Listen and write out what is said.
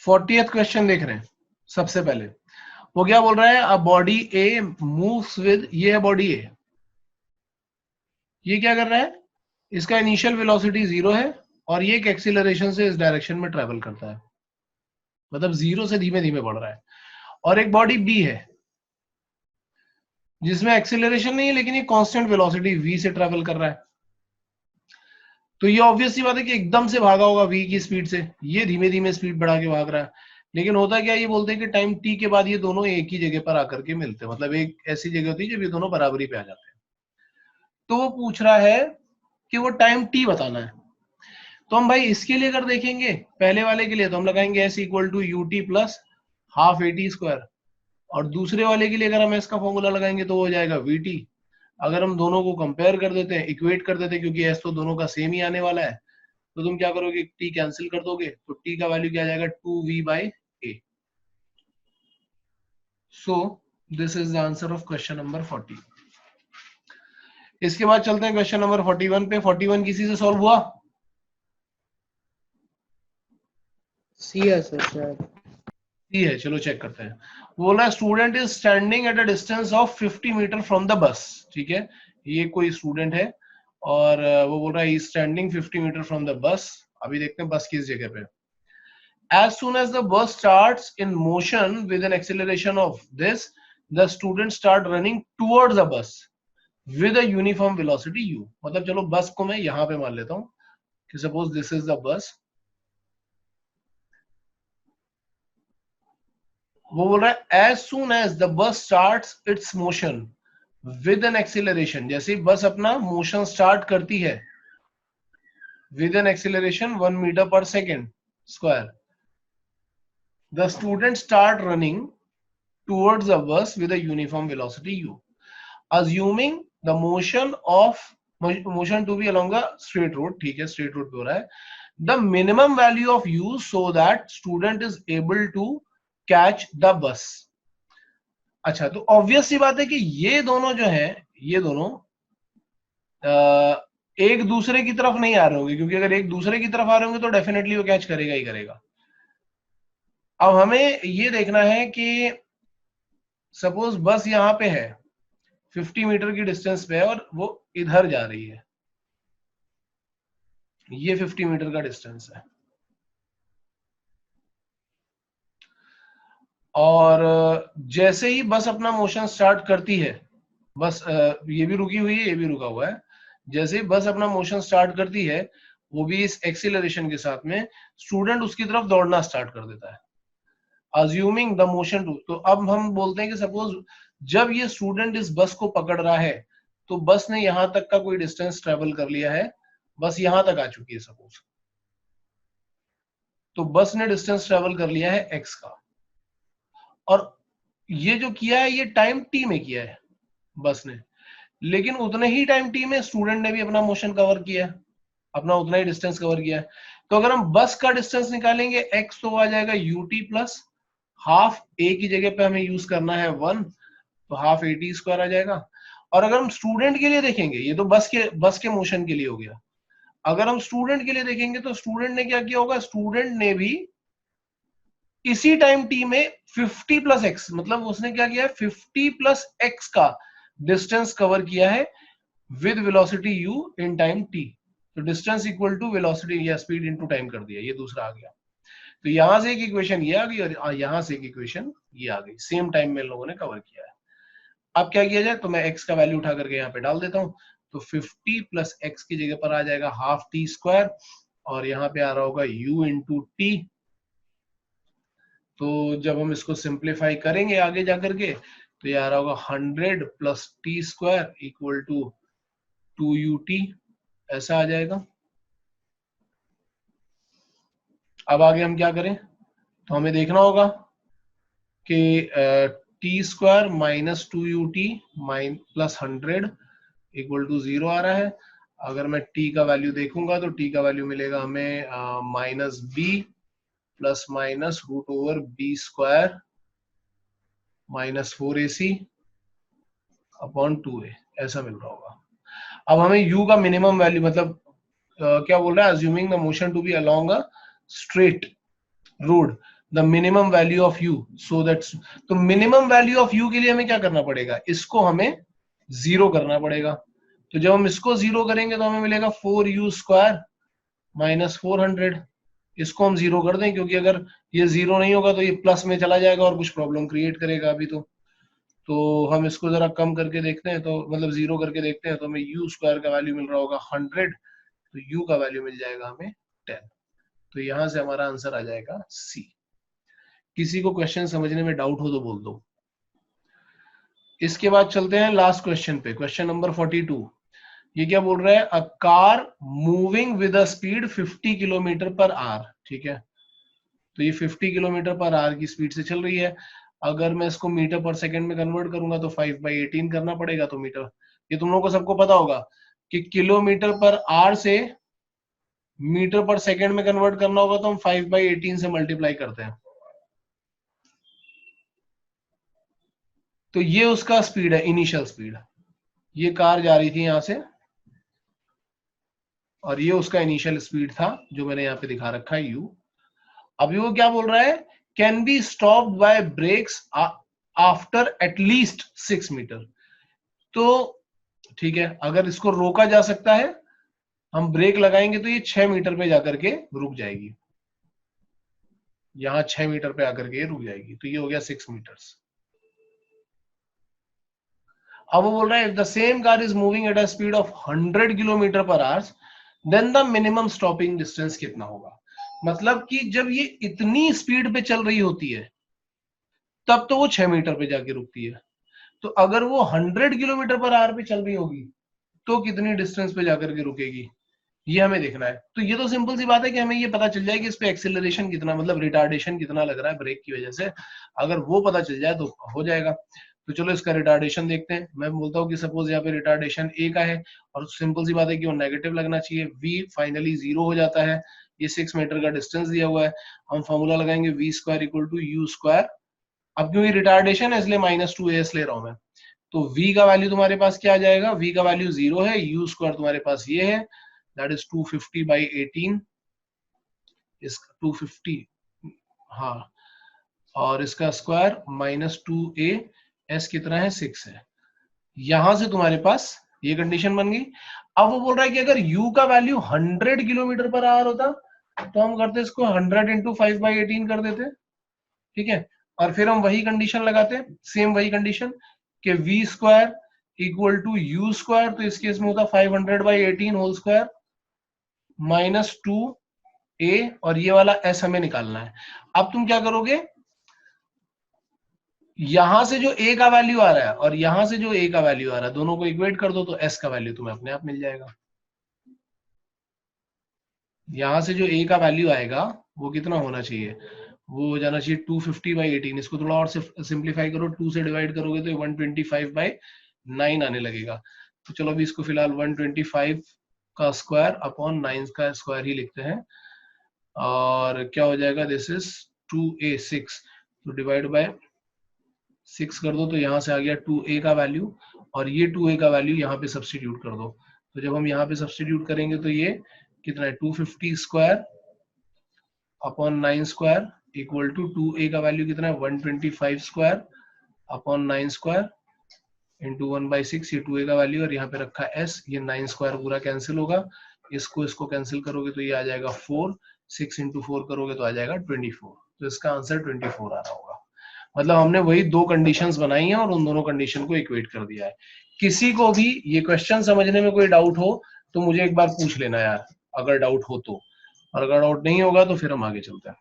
40th question देख रहे हैं। सबसे पहले वो क्या बोल रहा है, a body A moves with, ये है बॉडी ए, ये क्या कर रहा है, इसका इनिशियल वेलोसिटी 0 है और ये एक एक्सीलरेशन से इस डायरेक्शन में ट्रेवल करता है, मतलब 0 से धीमे धीमे बढ़ रहा है। और एक बॉडी बी है जिसमें एक्सीलरेशन नहीं है लेकिन ये कांस्टेंट वेलोसिटी v से ट्रेवल कर रहा है। तो ये ऑब्वियस सी बात है कि एकदम से भागा होगा v की स्पीड से, ये धीमे धीमे स्पीड बढ़ा के भाग रहा है। लेकिन होता क्या, ये बोलते हैं कि टाइम t के बाद ये दोनों एक ही जगह पर आकर के मिलते हैं, मतलब एक ऐसी जगह होती है जब ये दोनों बराबरी पे आ जाते हैं। तो वो पूछ रहा है कि वो टाइम t बताना है। तो हम भाई इसके लिए अगर देखेंगे, पहले वाले के लिए तो हम लगाएंगे s equal to u t plus half a t square, और दूसरे वाले के लिए अगर हम s का फॉर्मूला लगाएंगे तो हो जाएगा वी टी। अगर हम दोनों को कंपेयर कर देते हैं, इक्वेट कर देते हैं, क्योंकि s तो दोनों का सेम ही आने वाला है, तो तुम क्या करोगे, t कैंसिल कर दोगे, तो t का वैल्यू क्या आ जाएगा, 2v by a। So this is the answer of question number 40। इसके बाद चलते हैं क्वेश्चन नंबर 41 पे। 41 किसी से सॉल्व हुआ? सी है सर शायद। सी है, चलो चेक करते हैं। बोला student is standing at a distance of 50 metre from the bus. ठीक है, ये कोई स्टूडेंट है और वो बोल रहा है स्टैंडिंग 50 मीटर फ्रॉम द बस। अभी देखते हैं बस किस जगह पे। As soon as the bus starts in motion with an acceleration of this, the students start running towards the bus with a uniform velocity u। मतलब चलो बस को मैं यहां पे मान लेता हूं कि suppose this is the bus. वो बोल रहा है as soon as the bus starts its motion with an acceleration, जैसे बस अपना मोशन स्टार्ट करती है with an acceleration 1 meter per second square, the students start running towards the bus with a uniform velocity u, assuming the motion to be along a straight road। ठीक है, straight road पे हो रहा है। the minimum value of u so that student is able to catch the bus। अच्छा, तो obvious सी बात है कि ये दोनों जो है, ये दोनों एक दूसरे की तरफ नहीं आ रहे होंगे, क्योंकि अगर एक दूसरे की तरफ आ रहे होंगे तो डेफिनेटली वो कैच करेगा ही करेगा। अब हमें ये देखना है कि सपोज बस यहां पे है, 50 मीटर की डिस्टेंस पे है और वो इधर जा रही है, ये 50 मीटर का डिस्टेंस है, और जैसे ही बस अपना मोशन स्टार्ट करती है, बस ये भी रुकी हुई है, ये भी रुका हुआ है, जैसे ही बस अपना मोशन स्टार्ट करती है, वो भी इस एक्सीलरेशन के साथ में, स्टूडेंट उसकी तरफ दौड़ना स्टार्ट कर देता है, अज्यूमिंग द मोशन टू। तो अब हम बोलते हैं कि सपोज जब ये स्टूडेंट इस बस को पकड़ रहा है, तो बस ने यहां तक का कोई डिस्टेंस ट्रेवल कर लिया है, बस यहां तक आ चुकी है सपोज, तो बस ने डिस्टेंस ट्रेवल कर लिया है x का, और ये जो किया है ये टाइम t में किया है बस ने, लेकिन उतने ही टाइम t में स्टूडेंट ने भी अपना मोशन कवर किया है, अपना उतना ही डिस्टेंस कवर किया है। तो अगर हम बस का डिस्टेंस निकालेंगे x, तो आ जाएगा ut प्लस हाफ a की जगह पे हमें यूज करना है 1, तो हाफ ए टी स्क्वायर आ जाएगा। और अगर हम स्टूडेंट के लिए देखेंगे, ये तो बस के मोशन के लिए हो गया, अगर हम स्टूडेंट के लिए देखेंगे तो स्टूडेंट ने क्या किया होगा, स्टूडेंट ने भी इसी टाइम t में 50 प्लस एक्स, मतलब उसने क्या किया है, 50 प्लस एक्स का डिस्टेंस कवर किया है with velocity u in time t। तो डिस्टेंस इक्वल टू वेलोसिटी या स्पीड इनटू टाइम कर दिया, ये दूसरा आ गया। तो यहां से एक इक्वेशन ये आ गई और यहां से एक इक्वेशन ये आ गई, सेम टाइम में लोगों ने कवर किया है। अब क्या किया जाए, तो मैं x का वैल्यू उठा करके यहाँ पे डाल देता हूँ, तो 50 प्लस एक्स की जगह पर आ जाएगा हाफ टी स्क्वायर, और यहाँ पे आ रहा होगा u इंटू टी। तो जब हम इसको सिंप्लीफाई करेंगे आगे जाकर के, तो ये आ रहा होगा 100 plus t square equal to 2ut, ऐसा आ जाएगा। अब आगे हम क्या करें, तो हमें देखना होगा कि t square minus 2ut plus 100 equal to 0 आ रहा है। अगर मैं t का वैल्यू देखूंगा तो t का वैल्यू मिलेगा हमें minus b plus minus root over b square minus 4ac upon 2a, ऐसा मिल रहा होगा। अब हमें u का मिनिमम वैल्यू, मतलब क्या बोल रहा है, assuming the motion to be along a straight road, the minimum value of u so that, तो मिनिमम वैल्यू ऑफ यू के लिए हमें क्या करना पड़ेगा, इसको हमें जीरो करना पड़ेगा। तो जब हम इसको जीरो करेंगे तो हमें मिलेगा 4u स्क्वायर माइनस 400। इसको हम जीरो कर दें, क्योंकि अगर ये जीरो नहीं होगा तो ये प्लस में चला जाएगा और कुछ प्रॉब्लम क्रिएट करेगा अभी। तो हम इसको जरा कम करके देखते हैं, तो मतलब जीरो करके देखते हैं, तो हमें u स्क्वायर का वैल्यू मिल रहा होगा 100, तो u का वैल्यू मिल जाएगा हमें 10। तो यहां से हमारा आंसर आ जाएगा सी। किसी को क्वेश्चन समझने में डाउट हो तो बोल दो। इसके बाद चलते हैं लास्ट क्वेश्चन पे, क्वेश्चन नंबर 42। ये क्या बोल रहा है, a car moving with a speed 50 kilometre per our. ठीक है, तो ये 50 किलोमीटर पर आवर की स्पीड से चल रही है। अगर मैं इसको मीटर पर सेकंड में कन्वर्ट करूंगा तो 5/18 करना पड़ेगा। तो मीटर, ये तुम लोगों को सबको पता होगा कि किलोमीटर पर आवर से मीटर पर सेकंड में कन्वर्ट करना होगा तो हम 5/18 से मल्टीप्लाई करते हैं। तो ये उसका स्पीड है, इनिशियल स्पीड। ये कार जा रही थी यहां से और ये उसका इनिशियल स्पीड था जो मैंने यहाँ पे दिखा रखा है u। अभी वो क्या बोल रहा है, can be stopped by brakes after at least 6 metre. तो ठीक है, अगर इसको रोका जा सकता है, हम ब्रेक लगाएंगे तो ये 6 मीटर पे जाकर के रुक जाएगी। यहां 6 मीटर पे आकर के रुक जाएगी, तो ये हो गया 6 मीटर्स। अब वो बोल रहा है if the same car is moving at a speed of 100 kilometre per hour then the minimum stopping distance कितना होगा। मतलब कि जब ये इतनी स्पीड पे चल रही होती है तब तो वो 6 मीटर पे जाके रुकती है। तो अगर वो 100 किलोमीटर पर आवर पे चल रही होगी तो कितनी डिस्टेंस पे जाकर के रुकेगी, ये हमें देखना है। तो ये तो सिंपल सी बात है कि हमें ये पता चल जाए कि इस पे एक्सेलरेशन कितना, मतलब रिटार्डेशन कितना लग रहा है ब्रेक की वजह से। अगर वो पता चल जाए तो हो जाएगा। तो चलो इसका रिटार्डेशन देखते हैं। मैं बोलता हूँ कि सपोज यहाँ पे रिटार्डेशन ए का है और सिंपल सी बात है कि वो नेगेटिव लगना चाहिए। v फाइनली 0 हो जाता है। ये 6 मीटर का डिस्टेंस दिया हुआ है। हम फॉर्मूला लगाएंगे v square equal to u square. अब क्योंकि रिटार्डेशन है इसलिए -2as ले रहा हूं मैं। तो v का वैल्यू तुम्हारे पास क्या आ जाएगा, v का वैल्यू 0 है, u स्क्वायर तुम्हारे पास ये है, दैट इज 250/18। इसका 250, हाँ, और इसका स्क्वायर -2a, s कितना है 6 है। यहां से तुम्हारे पास ये कंडीशन बन गई। अब वो बोल रहा है कि अगर u का वैल्यू 100 किलोमीटर पर आवर होता तो हम करते इसको 100 इंटू 5/18 कर देते। ठीक है, और फिर हम वही कंडीशन लगाते, सेम वही कंडीशन कि v square equal to u square. तो इस केस में होता 500/18 होल स्क्वायर -2a, और ये वाला s हमें निकालना है। अब तुम क्या करोगे, यहां से जो a का वैल्यू आ रहा है और यहां से जो a का वैल्यू आ रहा है दोनों को इक्वेट कर दो तो s का वैल्यू तुम्हें अपने आप मिल जाएगा। यहां से जो a का वैल्यू आएगा वो कितना होना चाहिए, वो हो जाना चाहिए 250/18। इसको थोड़ा और सिंप्लीफाई करो, 2 से डिवाइड करोगे तो 125/9 आने लगेगा। तो चलो अभी इसको फिलहाल 125 का स्क्वायर अपॉन 9 का स्क्वायर ही लिखते हैं, और क्या हो जाएगा, दिस इज 2a6। तो डिवाइड बाय 6 कर दो तो यहाँ से आ गया 2a का वैल्यू, और ये 2a का वैल्यू यहाँ पे सब्सटीट्यूट कर दो। तो जब हम यहाँ पे सब्सटीट्यूट करेंगे तो ये कितना है, 250 square upon 9 square equal to 2a का वैल्यू कितना है 125 स्क्वायर अपॉन 9 स्क्वायर इंटू 1/6, ये 2a का वैल्यू और यहाँ पे रखा s। ये 9 स्क्वायर पूरा कैंसिल होगा, इसको कैंसिल करोगे तो ये आ जाएगा 4, 6 इंटू 4 करोगे तो आ जाएगा 24। तो इसका आंसर 24 आ रहा होगा। मतलब हमने वही दो कंडीशंस बनाई हैं और उन दोनों कंडीशन को इक्वेट कर दिया है। किसी को भी ये क्वेश्चन समझने में कोई डाउट हो तो मुझे एक बार पूछ लेना यार, अगर डाउट हो तो, और अगर डाउट नहीं होगा तो फिर हम आगे चलते हैं।